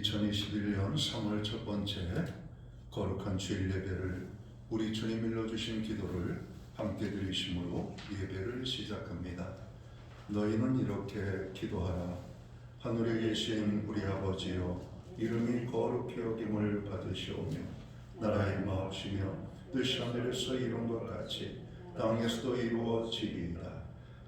2021년 3월 첫 번째 거룩한 주일 예배를 우리 주님 일러주신 기도를 함께 드리심으로 예배를 시작합니다. 너희는 이렇게 기도하라. 하늘에 계신 우리 아버지여, 이름이 거룩히 여김을 받으시오며 나라의 마옵시며 뜻이 하늘에서 이룬 것 같이 땅에서도 이루어지리이다.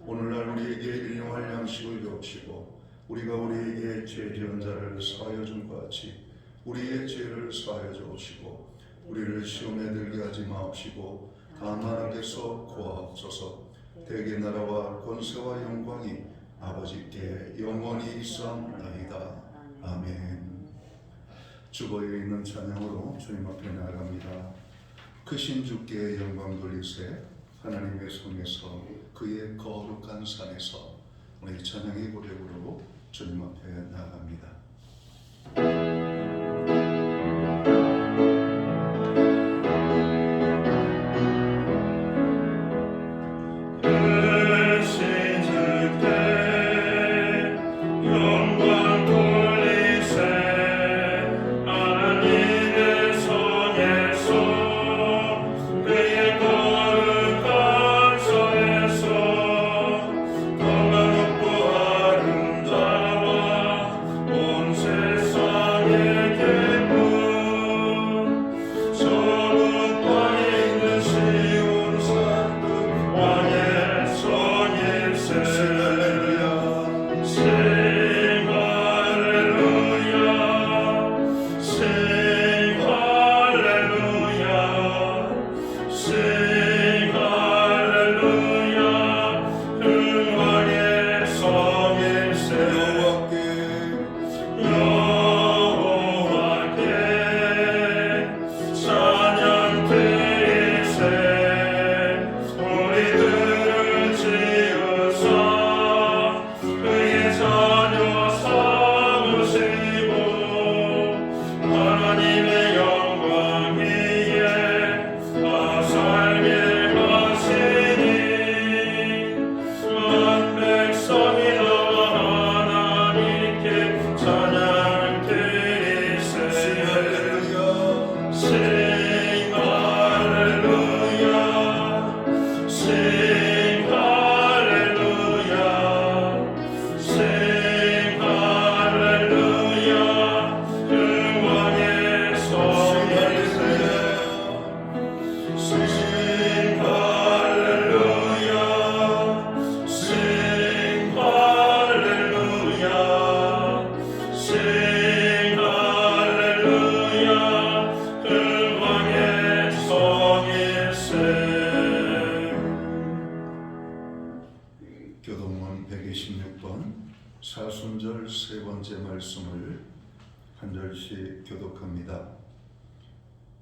오늘날 우리에게 일용할 양식을 주옵시고 우리가 우리에게 죄 지은 자를 사하여 준 것 같이 우리의 죄를 사하여 주옵시고 우리를 시험에 들게 하지 마옵시고 다만 악에서 구하옵소서. 대개 나라와 권세와 영광이 아버지께 영원히 있사옵나이다. 아멘. 주보에 있는 찬양으로 주님 앞에 나아갑니다. 크신 주께 영광 돌리세. 하나님의 성에서 그의 거룩한 산에서 우리 찬양의 고백으로 주님 앞에 나아갑니다. 교동문 126번 사순절 세 번째 말씀을 한 절씩 교독합니다.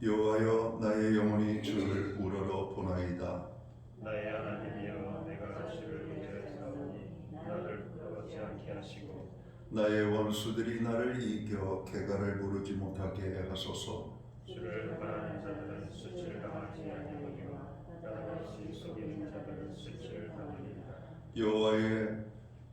여호와여, 나의 영혼이 주를 우러러 보나이다. 나의 하나님이여, 내가 주를 의지하사오니 나를 부끄럽지 않게 하시고 나의 원수들이 나를 이겨 개가를 부르지 못하게 하소서. 주를 바라는 자들은 수치를 당하지 아니하며 나같이 속이는 자들은 수치를 당하리라. 여호와의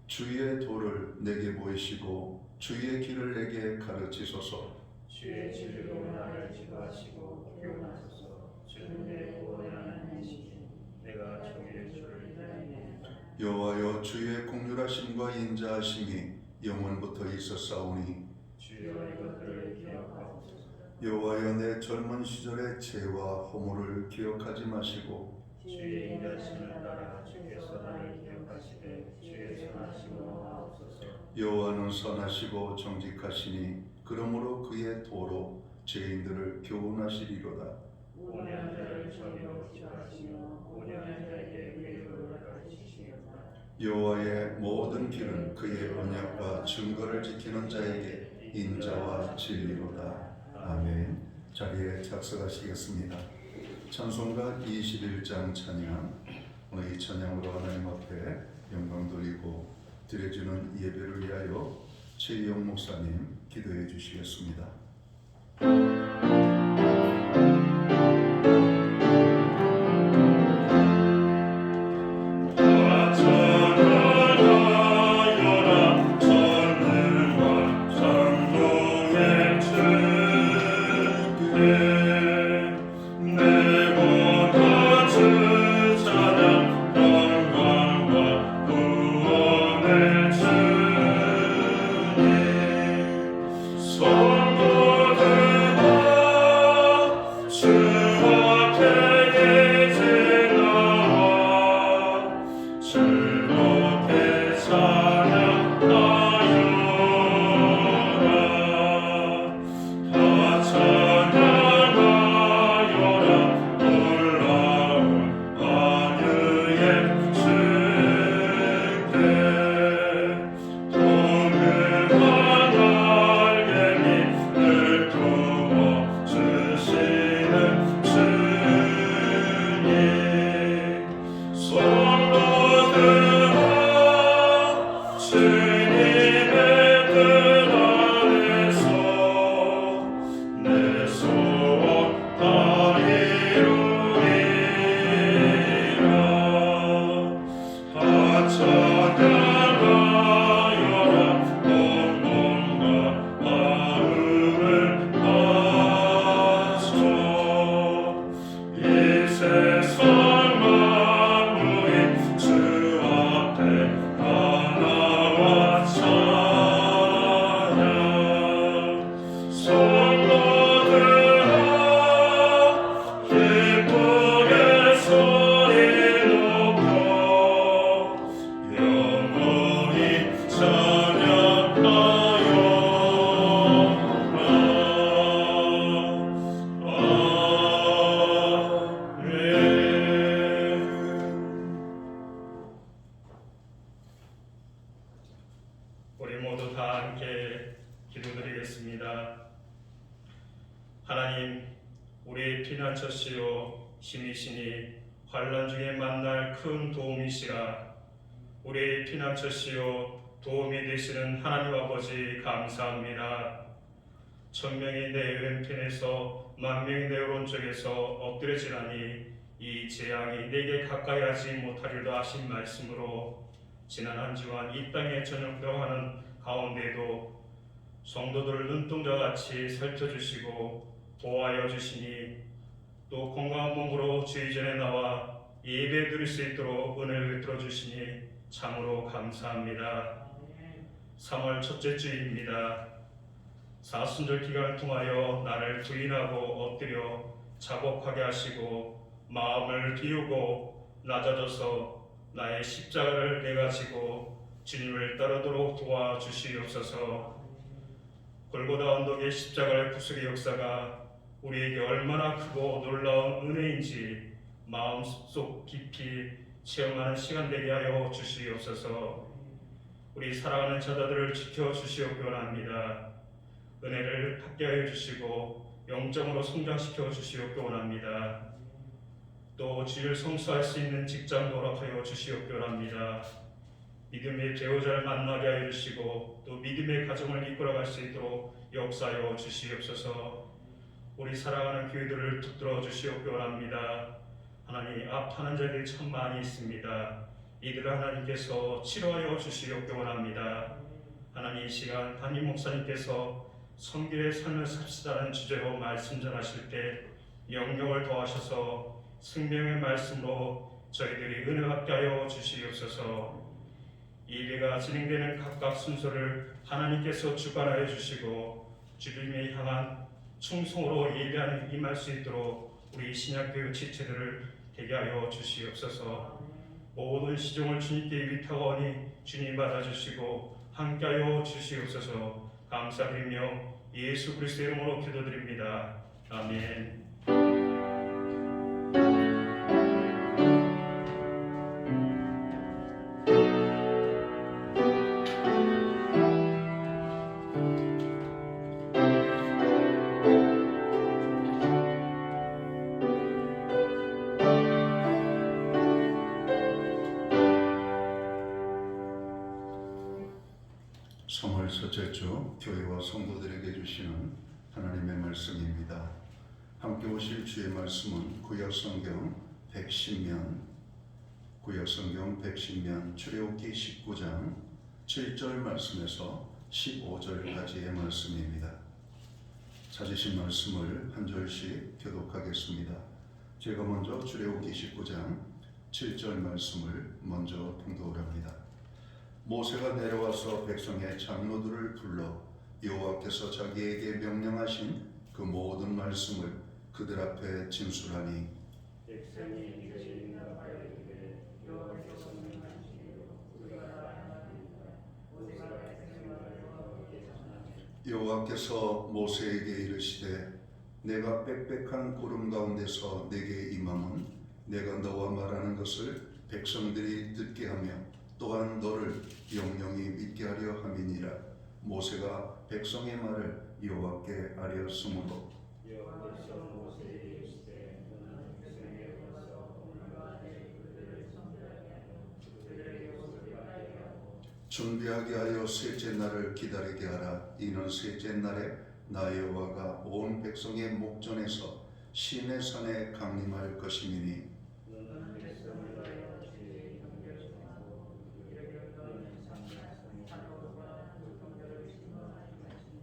주의 도를 내게 보이시고 주의 길을 내게 가르치소서. 주의 진리로 나를 지도하시고 교훈하소서. 주는 내 구원의 하나님이시니 내가 주의 주를 인하리이다. 여호와여, 주의 공률하심과 인자하심이 영원부터 있었사오니 주여 이것들을 기억하옵소서. 여호와여, 내 젊은 시절의 죄와 허물을 기억하지 마시고 주의 인자하심을 따라 주께서 나를 기억하시되 주의 선하심을 하옵소서. 여호와는 선하시고 정직하시니 그러므로 그의 도로 죄인들을 교훈하시리로다. 온유한 자를 정의로 지도하시며 온유한 자에게 의로를 가르치시리로다. 여호와의 모든 길은 그의 언약과 증거를 지키는 자에게 인자와 진리로다. 아멘. 자리에 착석하시겠습니다. 찬송가 21장 찬양. 오늘 이 찬양으로 하나님 앞에 영광 돌리고 드려지는 예배를 위하여 최희영 목사님 기도해 주시겠습니다. 전능과 창조의 기도드리겠습니다. 하나님, 우리 피난처시요 신이시니 환난 중에 만날 큰 도움이시라. 우리 피난처시요 도움이 되시는 하나님 아버지 감사합니다. 천명이 내 왼편에서 만명이 내 오른쪽에서 엎드려지라니 이 재앙이 내게 가까이 하지 못하리라 하신 말씀으로 지난 한 주간 이 땅에 전역되어가는 가운데도 성도들을 눈동자같이 살펴주시고 보호하여 주시니 또 건강한 몸으로 주의 전에 나와 예배 드릴 수 있도록 은혜를 들어주시니 참으로 감사합니다. 3월 첫째 주입니다. 사순절 기간을 통하여 나를 부인하고 엎드려 자복하게 하시고 마음을 비우고 낮아져서 나의 십자가를 내가 지고 주님을 따르도록 도와주시옵소서. 골고다 언덕의 십자가의 부수의 역사가 우리에게 얼마나 크고 놀라운 은혜인지 마음속 깊이 체험하는 시간 되게 하여 주시옵소서. 우리 사랑하는 자녀들을 지켜주시옵기 원합니다. 은혜를 받게 하여 주시고 영적으로 성장시켜 주시옵기 원합니다. 또 주를 성수할 수 있는 직장 노력하여 주시옵기 원합니다. 믿음의 배우자를 만나게 하여 주시고 또 믿음의 가정을 이끌어갈 수 있도록 역사하여 주시옵소서. 우리 사랑하는 교회들을 붙들어 주시옵기 원합니다. 하나님, 아파하는 자들이 참 많이 있습니다. 이들을 하나님께서 치료하여 주시옵기 원합니다. 하나님, 이 시간 담임 목사님께서 성결의 삶을 삽시다는 주제로 말씀 전하실 때 영역을 더하셔서 생명의 말씀으로 저희들이 은혜 받게 하여 주시옵소서. 예배가 진행되는 각각 순서를 하나님께서 주관하여 주시고 주님을 향한 충성으로 예배하는 임할 수 있도록 우리 신약교회 지체들을 되게 하여 주시옵소서. 모든 시종을 주님께 위탁하오니 주님 받아주시고 함께하여 주시옵소서. 감사드리며 예수 그리스도의 이름으로 기도드립니다. 아멘. 첫째 주 교회와 성도들에게 주시는 하나님의 말씀입니다. 함께 오실 주의 말씀은 구약성경 110면 출애굽기 19장 7절 말씀에서 15절까지의 말씀입니다. 찾으신 말씀을 한 절씩 교독하겠습니다. 제가 먼저 출애굽기 19장 7절 말씀을 먼저 통독을 합니다. 모세가 내려와서 백성의 장로들을 불러 여호와께서 자기에게 명령하신 그 모든 말씀을 그들 앞에 진술하니 백성이 이것을 응답하여 이르되 여호와께서 명하시기로 우리가 하나님이라. 모세가 백성을 여호와께 전하되 여호와께서 모세에게 이르시되 내가 빽빽한 구름 가운데서 내게 임함은 내가 너와 말하는 것을 백성들이 듣게 하며 또한 너를 영영히 믿게 하려 함이니라. 모세가 백성의 말을 여호와께 아뢰었으므로 여호와께서 모세에게 이르시되 너는 백성에게 와서 오늘과 내일 그들을 선별하게 하여 그들에게 옷을 빨게 하고 준비하게 하여 셋째 날을 기다리게 하라. 이는 셋째 날에 나 여호와가 온 백성의 목전에서 시내 산에 강림할 것임이니 너는 백성을 하여 죄의 경계를 정하고 그들에게 너는 산으로와 물건들을 증거하지 마시니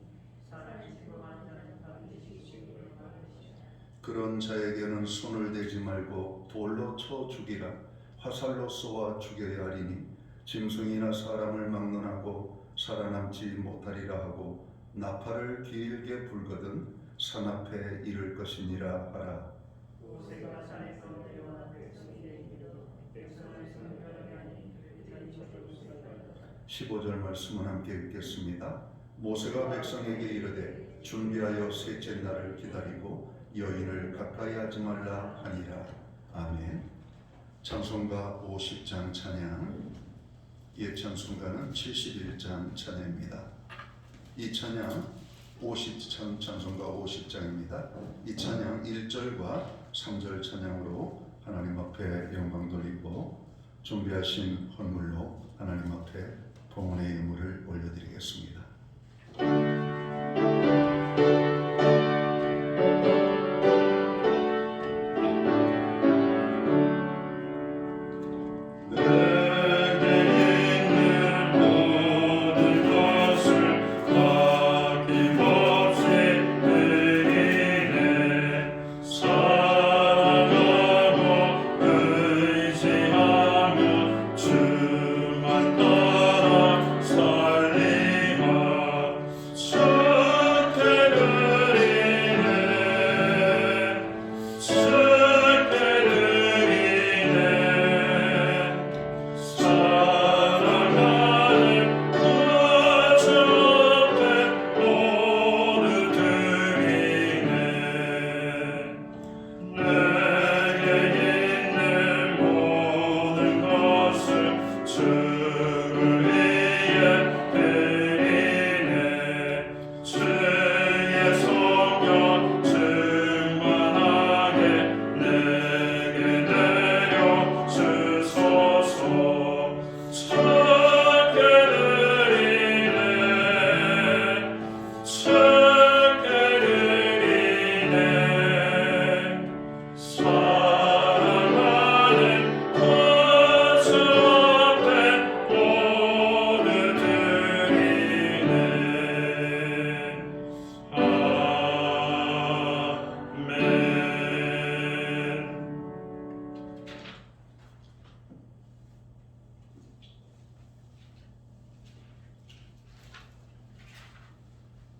산을 증거한 자는 반드시 징벌을 받으시라. 그런 자에게는 손을 대지 말고 돌로 쳐 죽이라. 화살로 쏘아 죽여야 하리니 짐승이나 사람을 막론하고 살아남지 못하리라 하고 나팔을 길게 불거든 산 앞에 이를 것이니라 하라. 모세가 산에서 내려와 백성에게 이르러 백성을 선별하게 하니 그들이 저를 수행하였다. 15절 말씀을 함께 읽겠습니다. 모세가 백성에게 이르되 준비하여 셋째 날을 기다리고 여인을 가까이 하지 말라 하니라. 아멘. 찬송가 50장 찬양, 옛 찬송가는 71장 찬양입니다. 이 찬양 찬송가 50장입니다. 이 찬양 1절과 3절 찬양으로 하나님 앞에 영광 돌리고 준비하신 헌물로 하나님 앞에 봉헌의 예물을 올려드리겠습니다.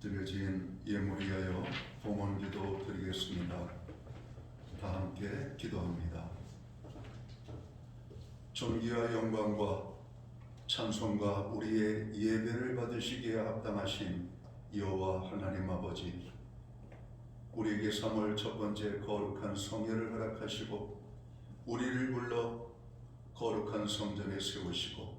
드려진 예물 위하여 봉헌기도 드리겠습니다. 다 함께 기도합니다. 존귀와 영광과 찬송과 우리의 예배를 받으시기에 합당하신 여호와 하나님 아버지, 우리에게 3월 첫 번째 거룩한 성회를 허락하시고 우리를 불러 거룩한 성전에 세우시고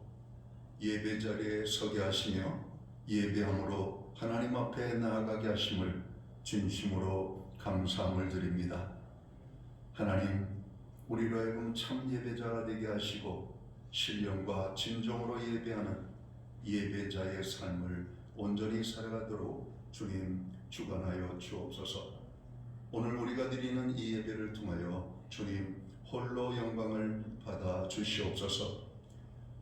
예배 자리에 서게 하시며 예배함으로 하나님 앞에 나아가게 하심을 진심으로 감사함을 드립니다. 하나님, 우리로 하여금 참 예배자가 되게 하시고 신령과 진정으로 예배하는 예배자의 삶을 온전히 살아가도록 주님 주관하여 주옵소서. 오늘 우리가 드리는 이 예배를 통하여 주님 홀로 영광을 받아 주시옵소서.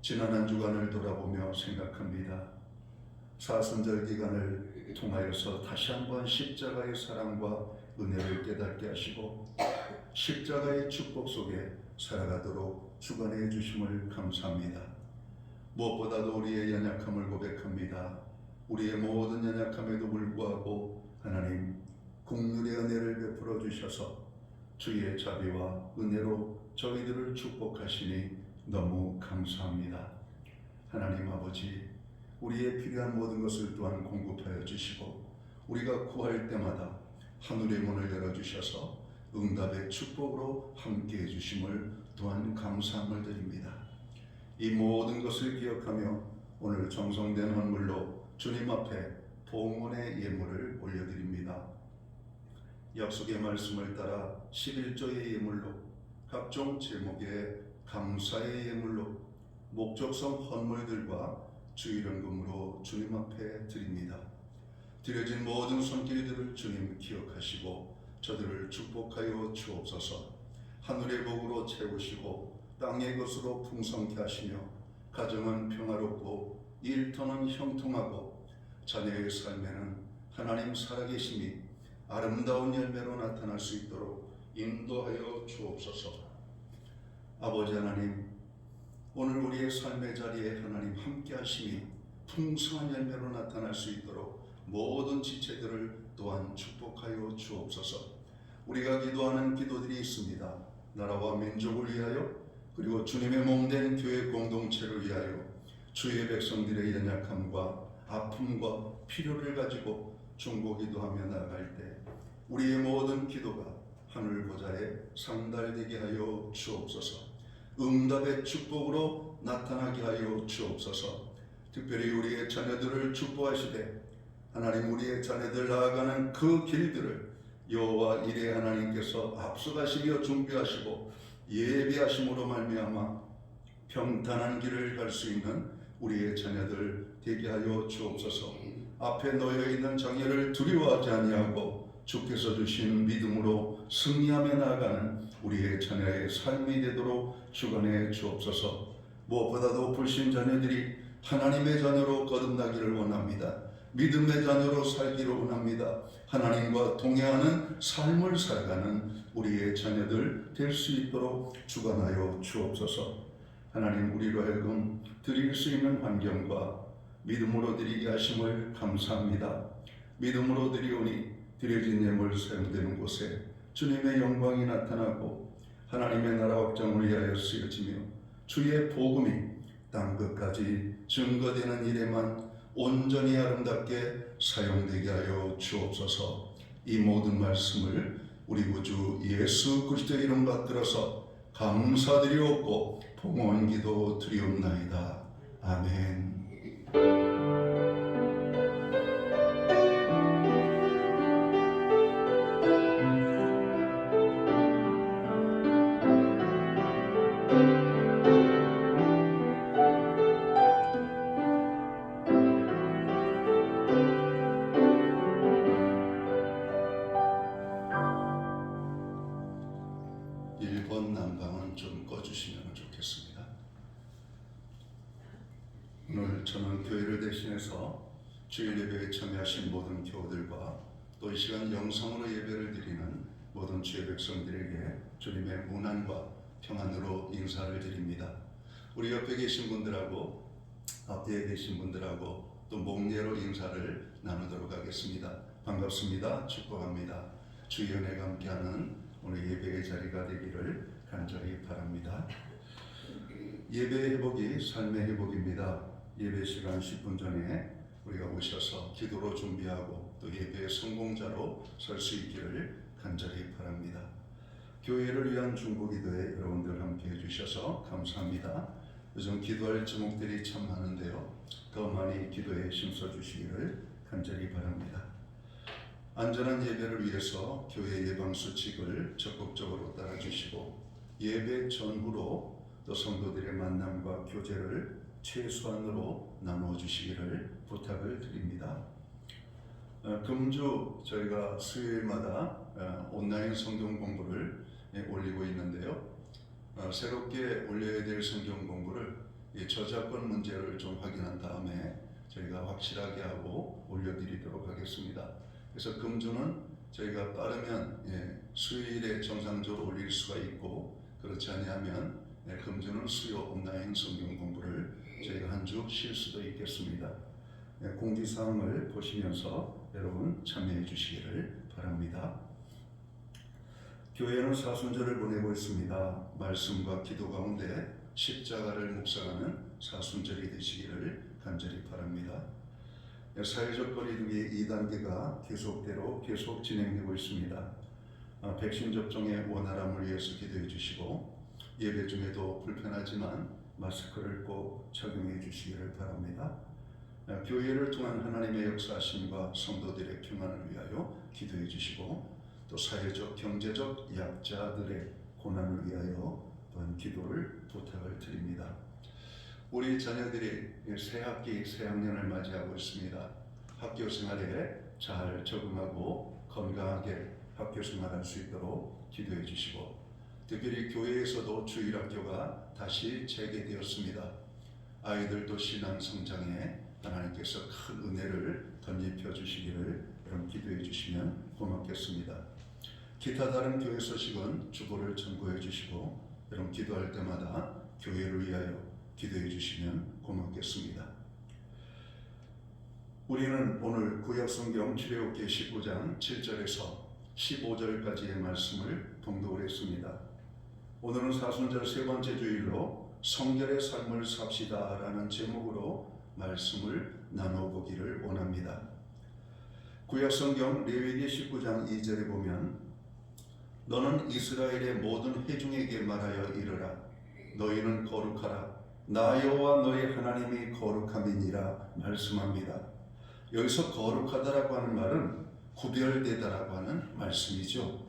지난 한 주간을 돌아보며 생각합니다. 사순절 기간을 통하여서 다시 한번 십자가의 사랑과 은혜를 깨닫게 하시고 십자가의 축복 속에 살아가도록 주관해 주심을 감사합니다. 무엇보다도 우리의 연약함을 고백합니다. 우리의 모든 연약함에도 불구하고 하나님 긍휼의 은혜를 베풀어 주셔서 주의 자비와 은혜로 저희들을 축복하시니 너무 감사합니다. 하나님 아버지, 우리의 필요한 모든 것을 또한 공급하여 주시고 우리가 구할 때마다 하늘의 문을 열어주셔서 응답의 축복으로 함께해 주심을 또한 감사함을 드립니다. 이 모든 것을 기억하며 오늘 정성된 헌물로 주님 앞에 봉헌의 예물을 올려드립니다. 약속의 말씀을 따라 11조의 예물로, 각종 제목의 감사의 예물로, 목적성 헌물들과 주일헌금으로 주님 앞에 드립니다. 드려진 모든 손길들을 주님 기억하시고 저들을 축복하여 주옵소서. 하늘의 복으로 채우시고 땅의 것으로 풍성케 하시며 가정은 평화롭고 일터는 형통하고 자녀의 삶에는 하나님 살아계심이 아름다운 열매로 나타날 수 있도록 인도하여 주옵소서. 아버지 하나님, 오늘 우리의 삶의 자리에 하나님 함께 하심이 풍성한 열매로 나타날 수 있도록 모든 지체들을 또한 축복하여 주옵소서. 우리가 기도하는 기도들이 있습니다. 나라와 민족을 위하여, 그리고 주님의 몸된 교회 공동체를 위하여 주의 백성들의 연약함과 아픔과 필요를 가지고 중보기도하며 나아갈 때 우리의 모든 기도가 하늘 보좌에 상달되게 하여 주옵소서. 응답의 축복으로 나타나게 하여 주옵소서. 특별히 우리의 자녀들을 축복하시되 하나님 우리의 자녀들 나아가는 그 길들을 여호와 이레 하나님께서 앞서가시며 준비하시고 예비하심으로 말미암아 평탄한 길을 갈 수 있는 우리의 자녀들 되게 하여 주옵소서. 앞에 놓여 있는 장애를 두려워하지 아니하고 주께서 주신 믿음으로 승리하며 나아가는 우리의 자녀의 삶이 되도록 주관해 주옵소서. 무엇보다도 불신자녀들이 하나님의 자녀로 거듭나기를 원합니다. 믿음의 자녀로 살기를 원합니다. 하나님과 동행하는 삶을 살아가는 우리의 자녀들 될 수 있도록 주관하여 주옵소서. 하나님 우리로 하여금 드릴 수 있는 환경과 믿음으로 드리게 하심을 감사합니다. 믿음으로 드리오니 드려진 예물 사용되는 곳에 주님의 영광이 나타나고 하나님의 나라 확장을 위하여 쓰여지며 주의 복음이 땅 끝까지 증거되는 일에만 온전히 아름답게 사용되게 하여 주옵소서. 이 모든 말씀을 우리 구주 예수 그리스도의 이름 받들어서 감사드리옵고 봉헌 기도 드리옵나이다. 아멘. 1번 난방은 좀 꺼주시면 좋겠습니다. 오늘 저는 교회를 대신해서 주일 예배에 참여하신 모든 교우들과 또 이 시간 영상으로 예배를 드리는 모든 주의 백성들에게 주님의 문안과 평안으로 인사를 드립니다. 우리 옆에 계신 분들하고 앞뒤에 계신 분들하고 또 목례로 인사를 나누도록 하겠습니다. 반갑습니다. 축복합니다. 주의 은혜가 함께하는 오늘 예배의 자리가 되기를 간절히 바랍니다. 예배의 회복이 삶의 회복입니다. 예배 시간 10분 전에 우리가 오셔서 기도로 준비하고 또 예배의 성공자로 설 수 있기를 간절히 바랍니다. 교회를 위한 중보기도에 여러분들 함께 해주셔서 감사합니다. 요즘 기도할 제목들이 참 많은데요. 더 많이 기도에 힘써주시기를 간절히 바랍니다. 안전한 예배를 위해서 교회 예방수칙을 적극적으로 따라주시고 예배 전후로 또 성도들의 만남과 교제를 최소한으로 나누어 주시기를 부탁을 드립니다. 금주 저희가 수요일마다 온라인 성경 공부를 올리고 있는데요. 새롭게 올려야 될 성경 공부를 저작권 문제를 좀 확인한 다음에 저희가 확실하게 하고 올려드리도록 하겠습니다. 그래서 금주는 저희가 빠르면 수요일에 정상적으로 올릴 수가 있고 그렇지 않으면 금주는 수요 온라인 성경 공부를 저희가 한 주 쉴 수도 있겠습니다. 공지사항을 보시면서 여러분 참여해 주시기를 바랍니다. 교회는 사순절을 보내고 있습니다. 말씀과 기도 가운데 십자가를 묵상하는 사순절이 되시기를 간절히 바랍니다. 사회적 거리두기 2단계가 계속 진행되고 있습니다. 백신 접종의 원활함을 위해서 기도해 주시고 예배 중에도 불편하지만 마스크를 꼭 착용해 주시기를 바랍니다. 교회를 통한 하나님의 역사하심과 성도들의 평안을 위하여 기도해 주시고 또 사회적 경제적 약자들의 고난을 위하여 또한 기도를 부탁을 드립니다. 우리 자녀들이 새 학기 새 학년을 맞이하고 있습니다. 학교 생활에 잘 적응하고 건강하게 학교 생활할 수 있도록 기도해 주시고 특별히 교회에서도 주일학교가 다시 재개되었습니다. 아이들도 신앙 성장에 하나님께서 큰 은혜를 덧입혀 주시기를 여러분 기도해 주시면 고맙겠습니다. 기타 다른 교회 소식은 주보를 참고해 주시고 여러분 기도할 때마다 교회를 위하여 기도해 주시면 고맙겠습니다. 우리는 오늘 구약성경 출애굽기 19장 7절에서 15절까지의 말씀을 봉독을 했습니다. 오늘은 사순절 세 번째 주일로 성결의 삶을 삽시다 라는 제목으로 말씀을 나눠보기를 원합니다. 구약성경 레위기 19장 2절에 보면 너는 이스라엘의 모든 회중에게 말하여 이르라 너희는 거룩하라 나 여호와 너희 하나님이 거룩함이니라 말씀합니다. 여기서 거룩하다라고 하는 말은 구별되다라고 하는 말씀이죠.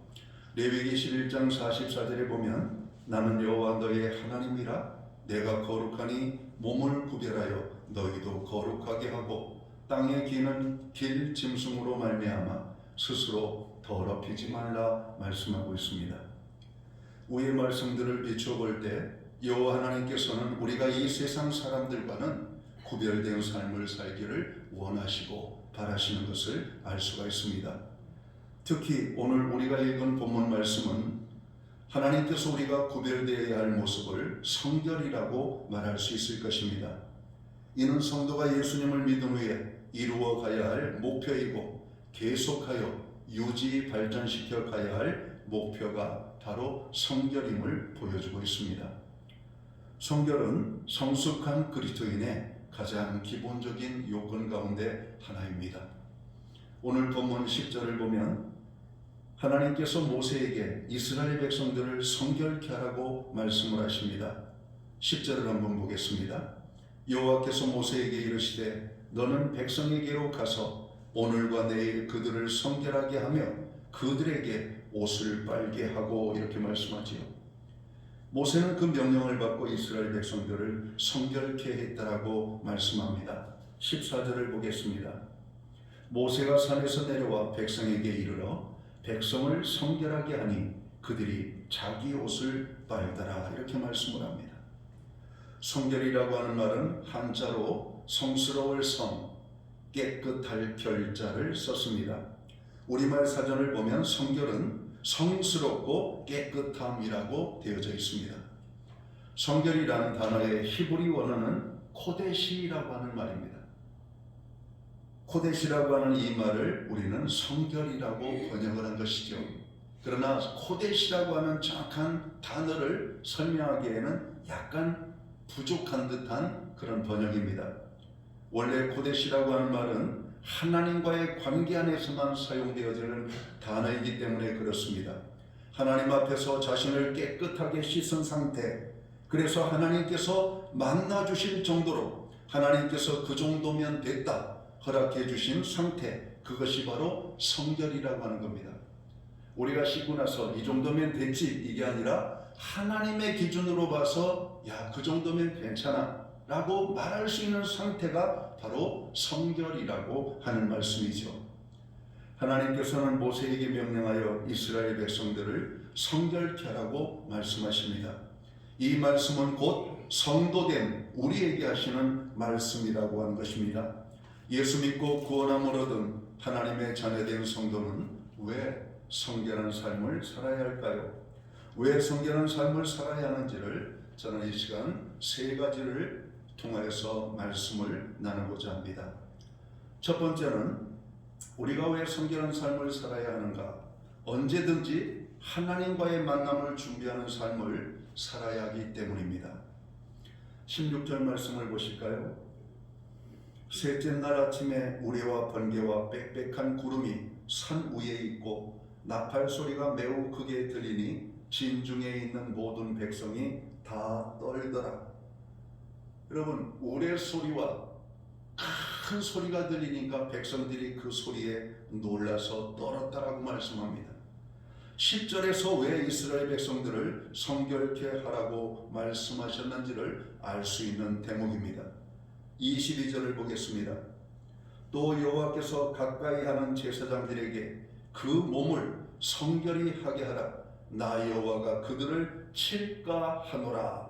레위기 11장 44절에 보면 나는 여호와 너의 하나님이라 내가 거룩하니 몸을 구별하여 너희도 거룩하게 하고 땅에 기는 길 짐승으로 말미암아 스스로 더럽히지 말라 말씀하고 있습니다. 위의 말씀들을 비추어 볼 때 여호와 하나님께서는 우리가 이 세상 사람들과는 구별된 삶을 살기를 원하시고 바라시는 것을 알 수가 있습니다. 특히 오늘 우리가 읽은 본문 말씀은 하나님께서 우리가 구별되어야 할 모습을 성결이라고 말할 수 있을 것입니다. 이는 성도가 예수님을 믿은 후에 이루어 가야 할 목표이고 계속하여 유지 발전시켜 가야 할 목표가 바로 성결임을 보여주고 있습니다. 성결은 성숙한 그리스도인의 가장 기본적인 요건 가운데 하나입니다. 오늘 본문 10절을 보면 하나님께서 모세에게 이스라엘 백성들을 성결케 하라고 말씀을 하십니다. 10절을 한번 보겠습니다. 여호와께서 모세에게 이르시되 너는 백성에게로 가서 오늘과 내일 그들을 성결하게 하며 그들에게 옷을 빨게 하고 이렇게 말씀하지요. 모세는 그 명령을 받고 이스라엘 백성들을 성결케 했다라고 말씀합니다. 14절을 보겠습니다. 모세가 산에서 내려와 백성에게 이르러 백성을 성결하게 하니 그들이 자기 옷을 빨더라 이렇게 말씀을 합니다. 성결이라고 하는 말은 한자로 성스러울 성, 깨끗할 결자를 썼습니다. 우리말 사전을 보면 성결은 성스럽고 깨끗함이라고 되어져 있습니다. 성결이라는 단어의 히브리 원어는 코데시라고 하는 말입니다. 코데시라고 하는 이 말을 우리는 성결이라고 번역을 한 것이죠. 그러나 코데시라고 하는 정확한 단어를 설명하기에는 약간 부족한 듯한 그런 번역입니다. 원래 코데시라고 하는 말은 하나님과의 관계 안에서만 사용되어지는 단어이기 때문에 그렇습니다. 하나님 앞에서 자신을 깨끗하게 씻은 상태, 그래서 하나님께서 만나주실 정도로 하나님께서 그 정도면 됐다 허락해 주신 상태, 그것이 바로 성결이라고 하는 겁니다. 우리가 씻고 나서 이 정도면 됐지 이게 아니라 하나님의 기준으로 봐서 야, 그 정도면 괜찮아 라고 말할 수 있는 상태가 바로 성결이라고 하는 말씀이죠. 하나님께서는 모세에게 명령하여 이스라엘 백성들을 성결케 하라고 말씀하십니다. 이 말씀은 곧 성도된 우리에게 하시는 말씀이라고 하는 것입니다. 예수 믿고 구원함을 얻은 하나님의 자녀된 성도는 왜 성결한 삶을 살아야 할까요? 왜 성결한 삶을 살아야 하는지를 저는 이 시간 세 가지를 통하여서 말씀을 나누고자 합니다. 첫 번째는 우리가 왜 성결한 삶을 살아야 하는가? 언제든지 하나님과의 만남을 준비하는 삶을 살아야 하기 때문입니다. 16절 말씀을 보실까요? 셋째 날 아침에 우레와 번개와 빽빽한 구름이 산 위에 있고 나팔 소리가 매우 크게 들리니 진중에 있는 모든 백성이 다 떨더라. 여러분, 우레 소리와 큰 소리가 들리니까 백성들이 그 소리에 놀라서 떨었다라고 말씀합니다. 10절에서 왜 이스라엘 백성들을 성결케 하라고 말씀하셨는지를 알 수 있는 대목입니다. 22절을 보겠습니다. 또 여호와께서 가까이 하는 제사장들에게 그 몸을 성결히 하게 하라. 나 여호와가 그들을 칠까 하노라.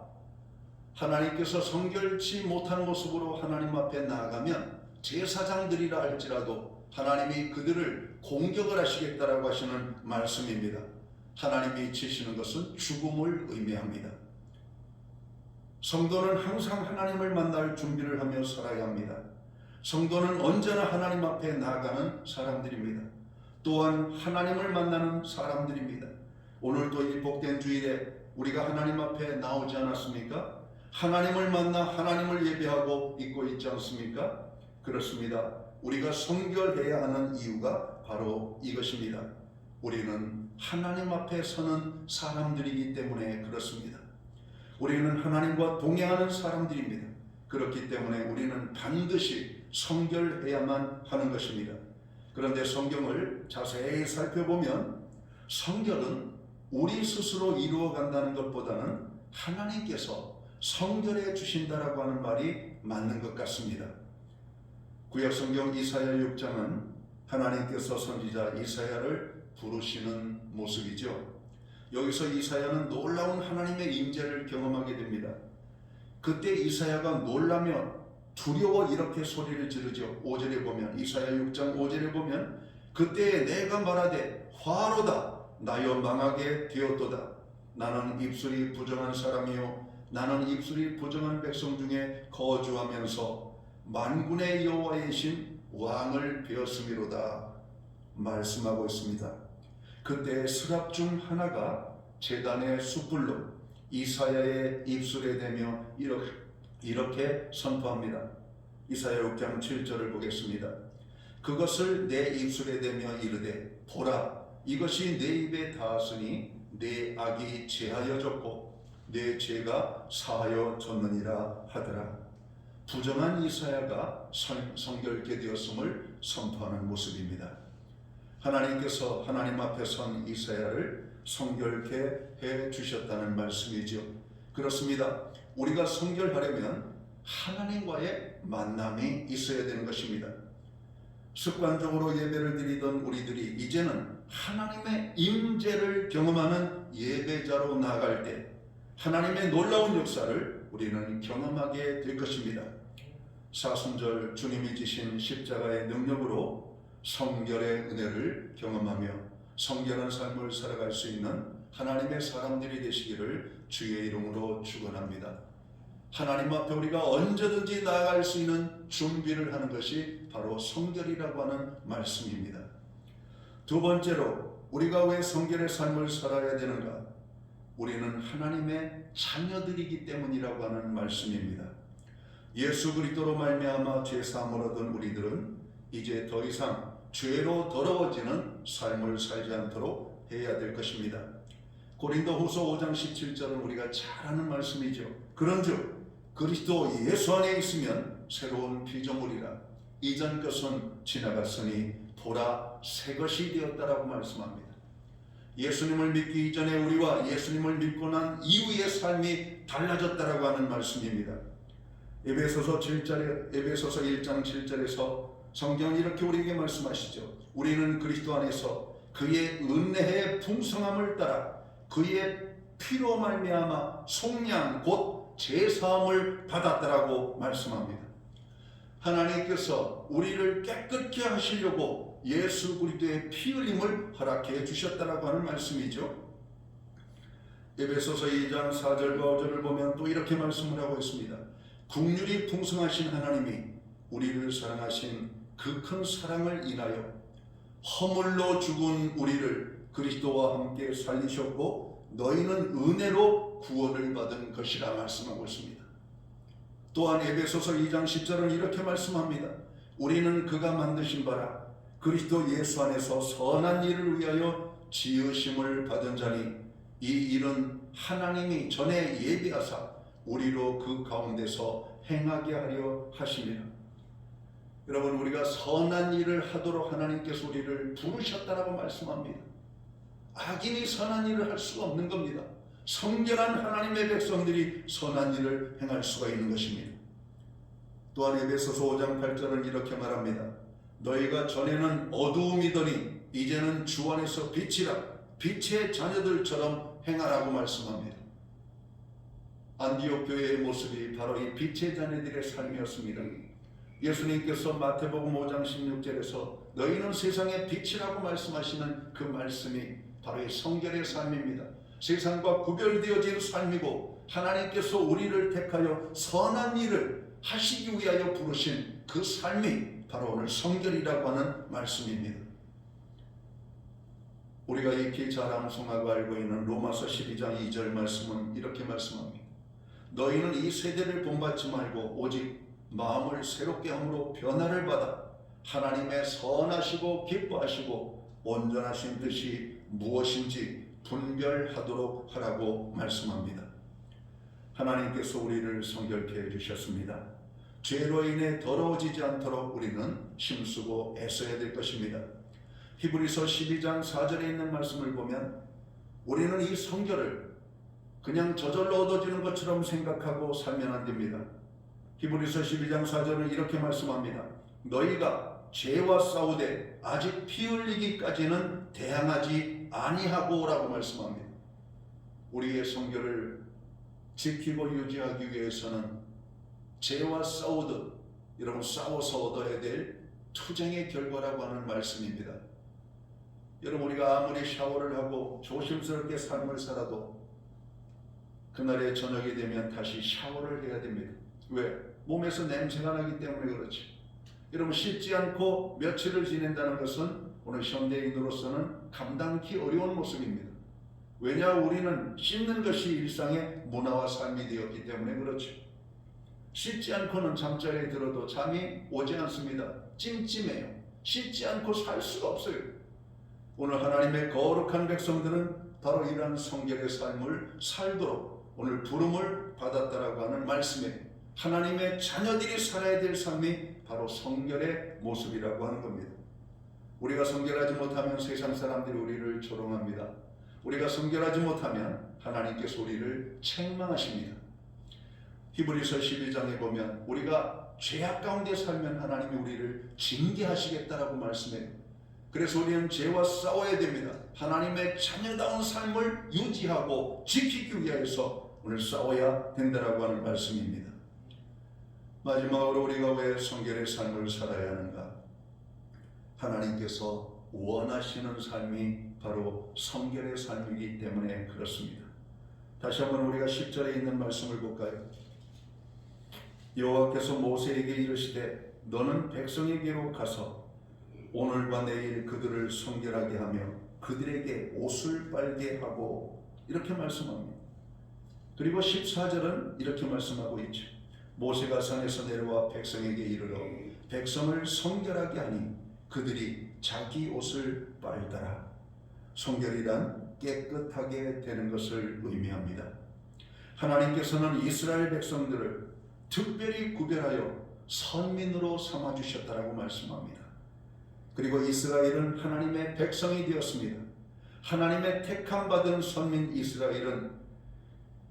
하나님께서 성결치 못한 모습으로 하나님 앞에 나아가면 제사장들이라 할지라도 하나님이 그들을 공격을 하시겠다라고 하시는 말씀입니다. 하나님이 치시는 것은 죽음을 의미합니다. 성도는 항상 하나님을 만날 준비를 하며 살아야 합니다. 성도는 언제나 하나님 앞에 나아가는 사람들입니다. 또한 하나님을 만나는 사람들입니다. 오늘도 이 복된 주일에 우리가 하나님 앞에 나오지 않았습니까? 하나님을 만나 하나님을 예배하고 있고 있지 않습니까? 그렇습니다. 우리가 성결해야 하는 이유가 바로 이것입니다. 우리는 하나님 앞에 서는 사람들이기 때문에 그렇습니다. 우리는 하나님과 동행하는 사람들입니다. 그렇기 때문에 우리는 반드시 성결해야만 하는 것입니다. 그런데 성경을 자세히 살펴보면 성결은 우리 스스로 이루어간다는 것보다는 하나님께서 성결해 주신다라고 하는 말이 맞는 것 같습니다. 구약성경 이사야 6장은 하나님께서 선지자 이사야를 부르시는 모습이죠. 여기서 이사야는 놀라운 하나님의 임재를 경험하게 됩니다. 그때 이사야가 놀라며 두려워 이렇게 소리를 지르죠. 5절에 보면, 이사야 6장 5절에 보면, 그때 내가 말하되 화로다 나여 망하게 되었도다. 나는 입술이 부정한 사람이요 나는 입술이 부정한 백성 중에 거주하면서 만군의 여호와의 신 왕을 베었음이로다 말씀하고 있습니다. 그때 스랍 중 하나가 제단의 숯불로 이사야의 입술에 대며 이렇게 선포합니다. 이사야 6장 7절을 보겠습니다. 그것을 내 입술에 대며 이르되 보라 이것이 내 입에 닿았으니 내 악이 제하여졌고 내 죄가 사하여졌느니라 하더라. 부정한 이사야가 성결케 되었음을 선포하는 모습입니다. 하나님께서 하나님 앞에 선 이사야를 성결케 해 주셨다는 말씀이죠. 그렇습니다. 우리가 성결하려면 하나님과의 만남이 있어야 되는 것입니다. 습관적으로 예배를 드리던 우리들이 이제는 하나님의 임재를 경험하는 예배자로 나아갈 때 하나님의 놀라운 역사를 우리는 경험하게 될 것입니다. 사순절 주님이 지신 십자가의 능력으로 성결의 은혜를 경험하며 성결한 삶을 살아갈 수 있는 하나님의 사람들이 되시기를 주의 이름으로 축원합니다. 하나님 앞에 우리가 언제든지 나아갈 수 있는 준비를 하는 것이 바로 성결이라고 하는 말씀입니다. 두 번째로 우리가 왜 성결의 삶을 살아야 되는가? 우리는 하나님의 자녀들이기 때문이라고 하는 말씀입니다. 예수 그리스도로 말미암아 죄 사함을 얻은 우리들은 이제 더 이상 죄로 더러워지는 삶을 살지 않도록 해야 될 것입니다. 고린도후서 5장 17절은 우리가 잘 아는 말씀이죠. 그런즉 그리스도 예수 안에 있으면 새로운 피조물이라 이전 것은 지나갔으니 보라 새 것이 되었다라고 말씀합니다. 예수님을 믿기 이전에 우리와 예수님을 믿고 난 이후의 삶이 달라졌다라고 하는 말씀입니다. 에베소서 1장 7절에서 성경이 이렇게 우리에게 말씀하시죠. 우리는 그리스도 안에서 그의 은혜의 풍성함을 따라 그의 피로 말미암아 속량 곧 제사함을 받았다라고 말씀합니다. 하나님께서 우리를 깨끗게 하시려고 예수 그리스도의 피 흘림을 허락해 주셨다라고 하는 말씀이죠. 에베소서 2장 4절과 5절을 보면 또 이렇게 말씀을 하고 있습니다. 긍휼이 풍성하신 하나님이 우리를 사랑하신 그 큰 사랑을 인하여 허물로 죽은 우리를 그리스도와 함께 살리셨고 너희는 은혜로 구원을 받은 것이라 말씀하고 있습니다. 또한 에베소서 2장 10절은 이렇게 말씀합니다. 우리는 그가 만드신 바라 그리스도 예수 안에서 선한 일을 위하여 지으심을 받은 자니 이 일은 하나님이 전에 예비하사 우리로 그 가운데서 행하게 하려 하심이라. 여러분 우리가 선한 일을 하도록 하나님께서 우리를 부르셨다라고 말씀합니다. 악인이 선한 일을 할 수가 없는 겁니다. 성결한 하나님의 백성들이 선한 일을 행할 수가 있는 것입니다. 또한 에베소서 5장 8절은 이렇게 말합니다. 너희가 전에는 어두움이더니 이제는 주 안에서 빛이라 빛의 자녀들처럼 행하라고 말씀합니다. 안디옥 교회의 모습이 바로 이 빛의 자녀들의 삶이었습니다. 예수님께서 마태복음 5장 16절에서 너희는 세상의 빛이라고 말씀하시는 그 말씀이 바로 이 성결의 삶입니다. 세상과 구별되어진 삶이고 하나님께서 우리를 택하여 선한 일을 하시기 위하여 부르신 그 삶이 바로 오늘 성결이라고 하는 말씀입니다. 우리가 익히 잘 암송하고 알고 있는 로마서 12장 2절 말씀은 이렇게 말씀합니다. 너희는 이 세대를 본받지 말고 오직 마음을 새롭게 함으로 변화를 받아 하나님의 선하시고 기뻐하시고 온전하신 뜻이 무엇인지 분별하도록 하라고 말씀합니다. 하나님께서 우리를 성결케 해주셨습니다. 죄로 인해 더러워지지 않도록 우리는 힘쓰고 애써야 될 것입니다. 히브리서 12장 4절에 있는 말씀을 보면 우리는 이 성결을 그냥 저절로 얻어지는 것처럼 생각하고 살면 안 됩니다. 히브리서 12장 4절은 이렇게 말씀합니다. 너희가 죄와 싸우되 아직 피 흘리기까지는 대항하지 아니하고 라고 말씀합니다. 우리의 성결을 지키고 유지하기 위해서는 죄와 싸우듯 여러분 싸워서 얻어야 될 투쟁의 결과라고 하는 말씀입니다. 여러분 우리가 아무리 샤워를 하고 조심스럽게 삶을 살아도 그날의 저녁이 되면 다시 샤워를 해야 됩니다. 왜? 몸에서 냄새가 나기 때문에 그렇지. 여러분 씻지 않고 며칠을 지낸다는 것은 오늘 현대인으로서는 감당하기 어려운 모습입니다. 왜냐? 우리는 씻는 것이 일상의 문화와 삶이 되었기 때문에 그렇죠. 씻지 않고는 잠자리에 들어도 잠이 오지 않습니다. 찜찜해요. 씻지 않고 살 수가 없어요. 오늘 하나님의 거룩한 백성들은 바로 이러한 성결의 삶을 살도록 오늘 부름을 받았다라고 하는 말씀에 하나님의 자녀들이 살아야 될 삶이 바로 성결의 모습이라고 하는 겁니다. 우리가 성결하지 못하면 세상 사람들이 우리를 조롱합니다. 우리가 성결하지 못하면 하나님께서 우리를 책망하십니다. 히브리서 12장에 보면 우리가 죄악 가운데 살면 하나님이 우리를 징계하시겠다라고 말씀해요. 그래서 우리는 죄와 싸워야 됩니다. 하나님의 자녀다운 삶을 유지하고 지키기 위해서 오늘 싸워야 된다라고 하는 말씀입니다. 마지막으로 우리가 왜 성결의 삶을 살아야 하는가? 하나님께서 원하시는 삶이 바로 성결의 삶이기 때문에 그렇습니다. 다시 한번 우리가 10절에 있는 말씀을 볼까요? 여호와께서 모세에게 이르시되 너는 백성에게로 가서 오늘과 내일 그들을 성결하게 하며 그들에게 옷을 빨게 하고 이렇게 말씀합니다. 그리고 14절은 이렇게 말씀하고 있죠. 모세가 산에서 내려와 백성에게 이르러 백성을 성결하게 하니 그들이 자기 옷을 빨더라. 성결이란 깨끗하게 되는 것을 의미합니다. 하나님께서는 이스라엘 백성들을 특별히 구별하여 선민으로 삼아주셨다라고 말씀합니다. 그리고 이스라엘은 하나님의 백성이 되었습니다. 하나님의 택함받은 선민 이스라엘은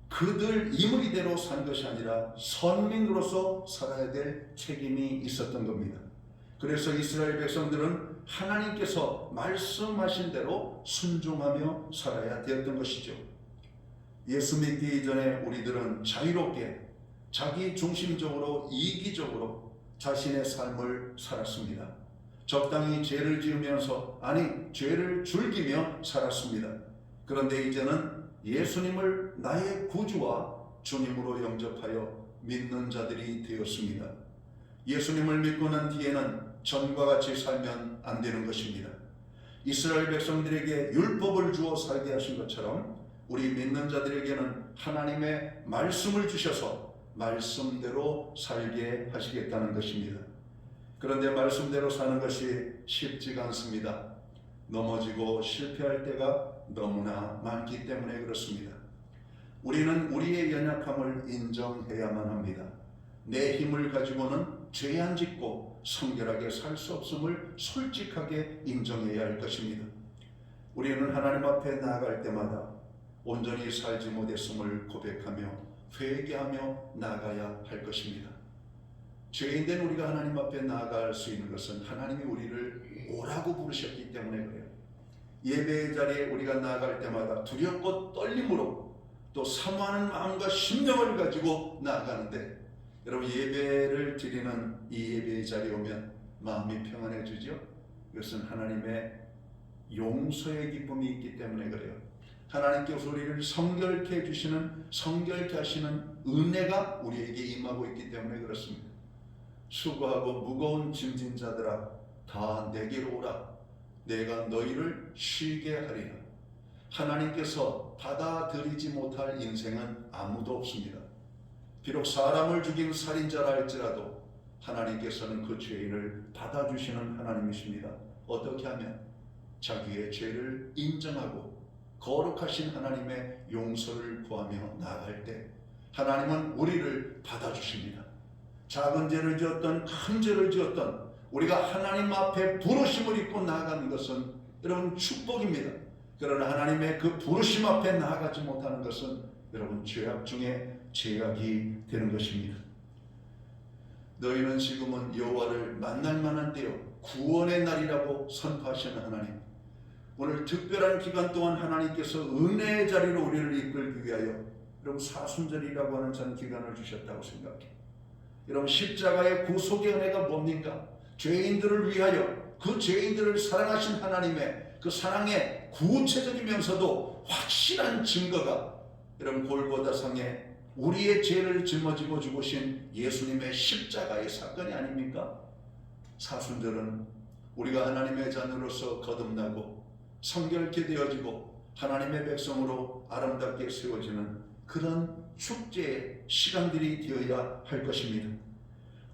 그들 임의대로 산 것이 아니라 선민으로서 살아야 될 책임이 있었던 겁니다. 그래서 이스라엘 백성들은 하나님께서 말씀하신 대로 순종하며 살아야 되었던 것이죠. 예수 믿기 이전에 우리들은 자유롭게 자기 중심적으로 이기적으로 자신의 삶을 살았습니다. 적당히 죄를 지으면서 죄를 즐기며 살았습니다. 그런데 이제는 예수님을 나의 구주와 주님으로 영접하여 믿는 자들이 되었습니다. 예수님을 믿고 난 뒤에는 전과 같이 살면 안 되는 것입니다. 이스라엘 백성들에게 율법을 주어 살게 하신 것처럼 우리 믿는 자들에게는 하나님의 말씀을 주셔서 말씀대로 살게 하시겠다는 것입니다. 그런데 말씀대로 사는 것이 쉽지가 않습니다. 넘어지고 실패할 때가 너무나 많기 때문에 그렇습니다. 우리는 우리의 연약함을 인정해야만 합니다. 내 힘을 가지고는 죄 안 짓고 성결하게 살 수 없음을 솔직하게 인정해야 할 것입니다. 우리는 하나님 앞에 나아갈 때마다 온전히 살지 못했음을 고백하며 회개하며 나아가야 할 것입니다. 죄인된 우리가 하나님 앞에 나아갈 수 있는 것은 하나님이 우리를 오라고 부르셨기 때문에 그래요. 예배의 자리에 우리가 나아갈 때마다 두렵고 떨림으로 또 사모하는 마음과 심령을 가지고 나아가는데 여러분 예배를 드리는 이 예배의 자리에 오면 마음이 평안해지죠. 이것은 하나님의 용서의 기쁨이 있기 때문에 그래요. 하나님께서 우리를 성결케 해주시는 성결케 하시는 은혜가 우리에게 임하고 있기 때문에 그렇습니다. 수고하고 무거운 짐진 자들아 다 내게로 오라. 내가 너희를 쉬게 하리라. 하나님께서 받아들이지 못할 인생은 아무도 없습니다. 비록 사람을 죽인 살인자라 할지라도 하나님께서는 그 죄인을 받아주시는 하나님이십니다. 어떻게 하면 자기의 죄를 인정하고 거룩하신 하나님의 용서를 구하며 나아갈 때 하나님은 우리를 받아주십니다. 작은 죄를 지었던 큰 죄를 지었던 우리가 하나님 앞에 부르심을 입고 나아가는 것은 여러분 축복입니다. 그러나 하나님의 그 부르심 앞에 나아가지 못하는 것은 여러분 죄악 중에 죄악이 되는 것입니다. 너희는 지금은 여호와를 만날 만한 때요 구원의 날이라고 선포하시는 하나님, 오늘 특별한 기간 동안 하나님께서 은혜의 자리로 우리를 이끌기 위하여 여러분 사순절이라고 하는 전 기간을 주셨다고 생각해요. 여러분 십자가의 구속의 은혜가 뭡니까? 죄인들을 위하여 그 죄인들을 사랑하신 하나님의 그 사랑의 구체적이면서도 확실한 증거가 여러분 골고다상에 우리의 죄를 짊어지고 죽으신 예수님의 십자가의 사건이 아닙니까? 사순절은 우리가 하나님의 자녀로서 거듭나고 성결케 되어지고 하나님의 백성으로 아름답게 세워지는 그런 축제의 시간들이 되어야 할 것입니다.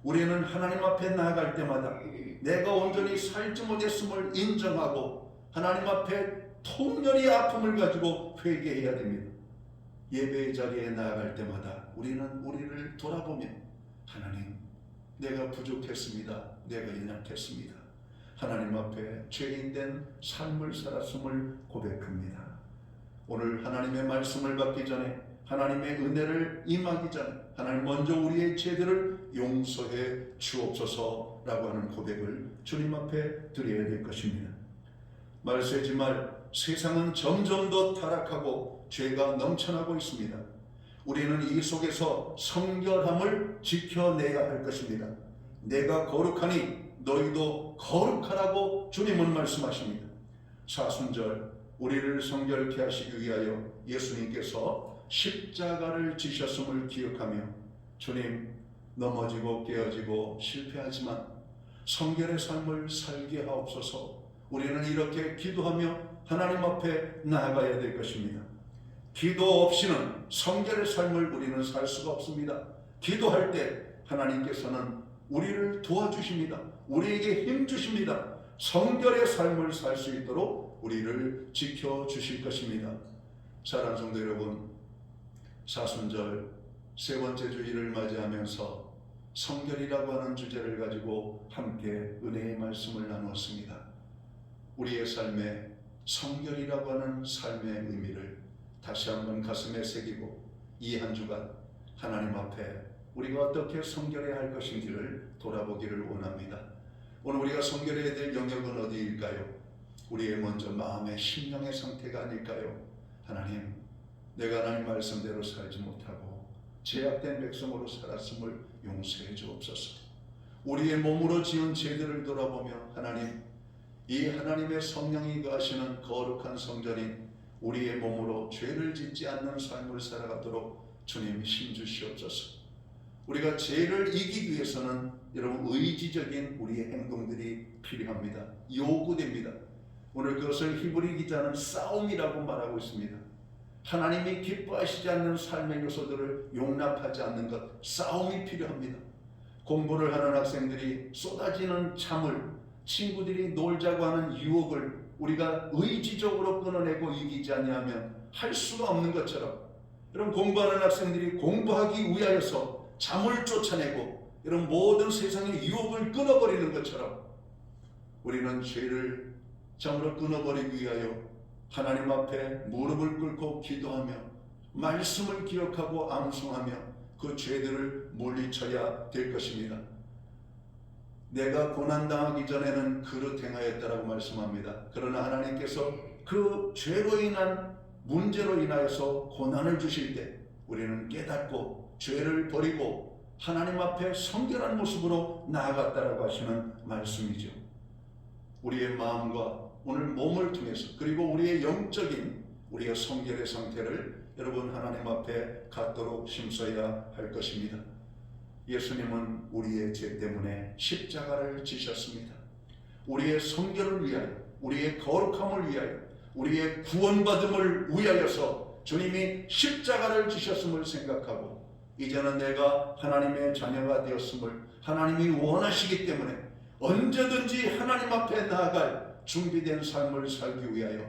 우리는 하나님 앞에 나아갈 때마다 내가 온전히 살지 못했음을 인정하고 하나님 앞에 통렬히 아픔을 가지고 회개해야 됩니다. 예배의 자리에 나아갈 때마다 우리는 우리를 돌아보며 하나님, 내가 부족했습니다. 내가 연약했습니다. 하나님 앞에 죄인된 삶을 살았음을 고백합니다. 오늘 하나님의 말씀을 받기 전에 하나님의 은혜를 임하기 전에 하나님 먼저 우리의 죄들을 용서해 주옵소서라고 하는 고백을 주님 앞에 드려야 될 것입니다. 말세지 말 세상은 점점 더 타락하고 죄가 넘쳐나고 있습니다. 우리는 이 속에서 성결함을 지켜내야 할 것입니다. 내가 거룩하니 너희도 거룩하라고 주님은 말씀하십니다. 사순절 우리를 성결케 하시기 위하여 예수님께서 십자가를 지셨음을 기억하며 주님, 넘어지고 깨어지고 실패하지만 성결의 삶을 살게 하옵소서. 우리는 이렇게 기도하며 하나님 앞에 나아가야 될 것입니다. 기도 없이는 성결의 삶을 우리는 살 수가 없습니다. 기도할 때 하나님께서는 우리를 도와주십니다. 우리에게 힘 주십니다. 성결의 삶을 살 수 있도록 우리를 지켜주실 것입니다. 사랑하는 성도 여러분, 사순절 세 번째 주일을 맞이하면서 성결이라고 하는 주제를 가지고 함께 은혜의 말씀을 나누었습니다. 우리의 삶에 성결이라고 하는 삶의 의미를 다시 한번 가슴에 새기고 이 한 주간 하나님 앞에 우리가 어떻게 성결해야 할 것인지를 돌아보기를 원합니다. 오늘 우리가 성결해야 될 영역은 어디일까요? 우리의 먼저 마음의 심령의 상태가 아닐까요? 하나님, 내가 하나님 말씀대로 살지 못하고 죄악된 백성으로 살았음을 용서해 주옵소서. 우리의 몸으로 지은 죄들을 돌아보며 하나님, 이 하나님의 성령이 거하시는 거룩한 성전인 우리의 몸으로 죄를 짓지 않는 삶을 살아가도록 주님 힘주시옵소서. 우리가 죄를 이기기 위해서는 여러분 의지적인 우리의 행동들이 필요합니다. 요구됩니다. 오늘 그것을 히브리 기자는 싸움이라고 말하고 있습니다. 하나님이 기뻐하시지 않는 삶의 요소들을 용납하지 않는 것, 싸움이 필요합니다. 공부를 하는 학생들이 쏟아지는 잠을, 친구들이 놀자고 하는 유혹을 우리가 의지적으로 끊어내고 이기지 아니하면 할 수가 없는 것처럼, 여러분 공부하는 학생들이 공부하기 위하여서 잠을 쫓아내고 이런 모든 세상의 유혹을 끊어버리는 것처럼 우리는 죄를 잠으로 끊어버리기 위하여 하나님 앞에 무릎을 꿇고 기도하며 말씀을 기억하고 암송하며 그 죄들을 물리쳐야 될 것입니다. 내가 고난당하기 전에는 그릇 행하였다라고 말씀합니다. 그러나 하나님께서 그 죄로 인한 문제로 인하여서 고난을 주실 때 우리는 깨닫고 죄를 버리고 하나님 앞에 성결한 모습으로 나아갔다라고 하시는 말씀이죠. 우리의 마음과 오늘 몸을 통해서 그리고 우리의 영적인 우리의 성결의 상태를 여러분 하나님 앞에 갖도록 힘써야 할 것입니다. 예수님은 우리의 죄 때문에 십자가를 지셨습니다. 우리의 성결을 위하여, 우리의 거룩함을 위하여, 우리의 구원받음을 위하여서 주님이 십자가를 지셨음을 생각하고 이제는 내가 하나님의 자녀가 되었음을 하나님이 원하시기 때문에 언제든지 하나님 앞에 나아갈 준비된 삶을 살기 위하여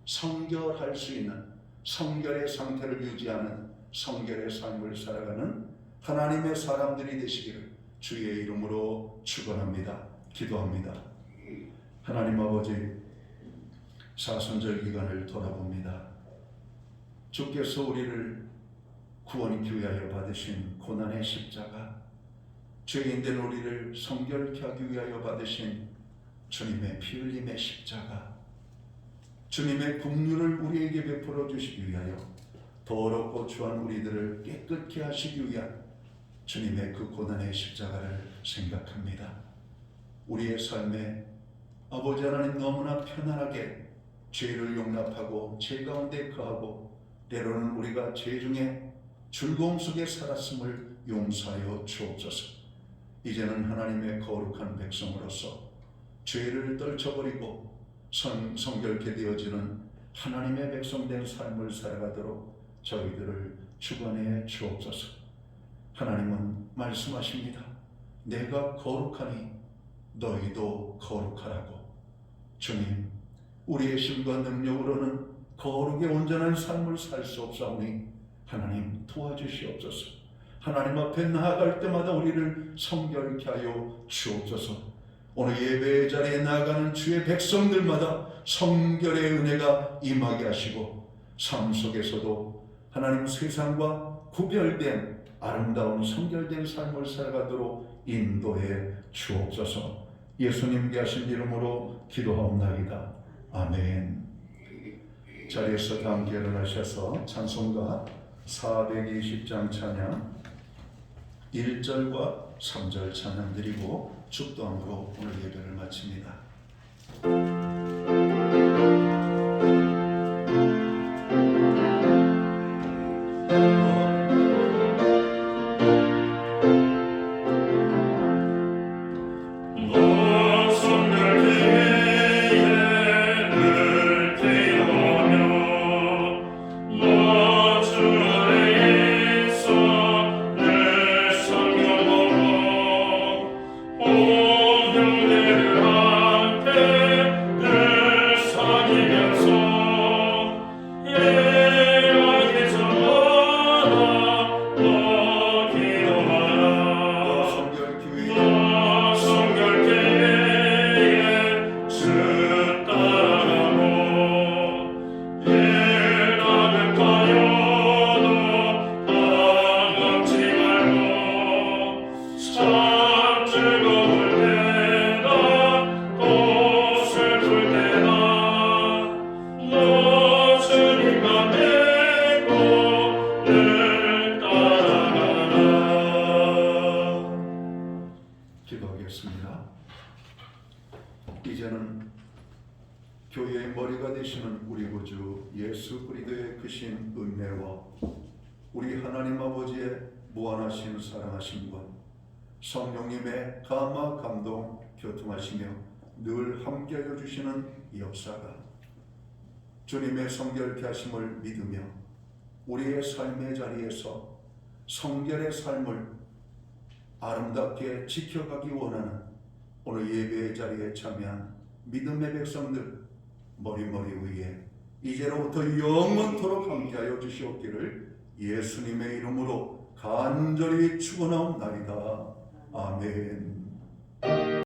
성결할 수 있는 성결의 상태를 유지하는 성결의 삶을 살아가는 하나님의 사람들이 되시기를 주의 이름으로 축원합니다. 기도합니다. 하나님 아버지, 사순절 기간을 돌아봅니다. 주께서 우리를 구원케 위하여 받으신 고난의 십자가, 죄인된 우리를 성결케 하기 위하여 받으신 주님의 피 흘림의 십자가, 주님의 긍휼을 우리에게 베풀어 주시기 위하여 더럽고 추한 우리들을 깨끗게 하시기 위한 주님의 그 고난의 십자가를 생각합니다. 우리의 삶에 아버지 하나님 너무나 편안하게 죄를 용납하고 죄 가운데 거하고 때로는 우리가 죄 중에 즐거움 속에 살았음을 용서하여 주옵소서. 이제는 하나님의 거룩한 백성으로서 죄를 떨쳐버리고 성결케 되어지는 하나님의 백성된 삶을 살아가도록 저희들을 축원해 주옵소서. 하나님은 말씀하십니다. 내가 거룩하니 너희도 거룩하라고. 주님, 우리의 힘과 능력으로는 거룩에 온전한 삶을 살 수 없사오니 하나님 도와주시옵소서. 하나님 앞에 나아갈 때마다 우리를 성결케 하여 주옵소서. 오늘 예배의 자리에 나아가는 주의 백성들마다 성결의 은혜가 임하게 하시고 삶 속에서도 하나님 세상과 구별된 아름다운 성결된 삶을 살아가도록 인도해 주옵소서. 예수님께 하신 이름으로 기도하옵나이다. 아멘. 자리에서 다 함께 일어나셔서 찬송가 420장 찬양 1절과 3절 찬양 드리고 축도함으로 오늘 예배를 마칩니다. 기도하겠습니다. 이제는 교회의 머리가 되시는 우리 구주 예수 그리스도의 크신 은혜와 우리 하나님 아버지의 무한하신 사랑하심과 성령님의 감화 감동 교통하시며 늘 함께하여 주시는 역사가 주님의 성결케 하심을 믿으며 우리의 삶의 자리에서 성결의 삶을 아름답게 지켜가기 원하는 오늘 예배의 자리에 참여한 믿음의 백성들 머리머리 위에 이제로부터 영원토록 함께하여 주시옵기를 예수님의 이름으로 간절히 축원하옵나이다. 아멘.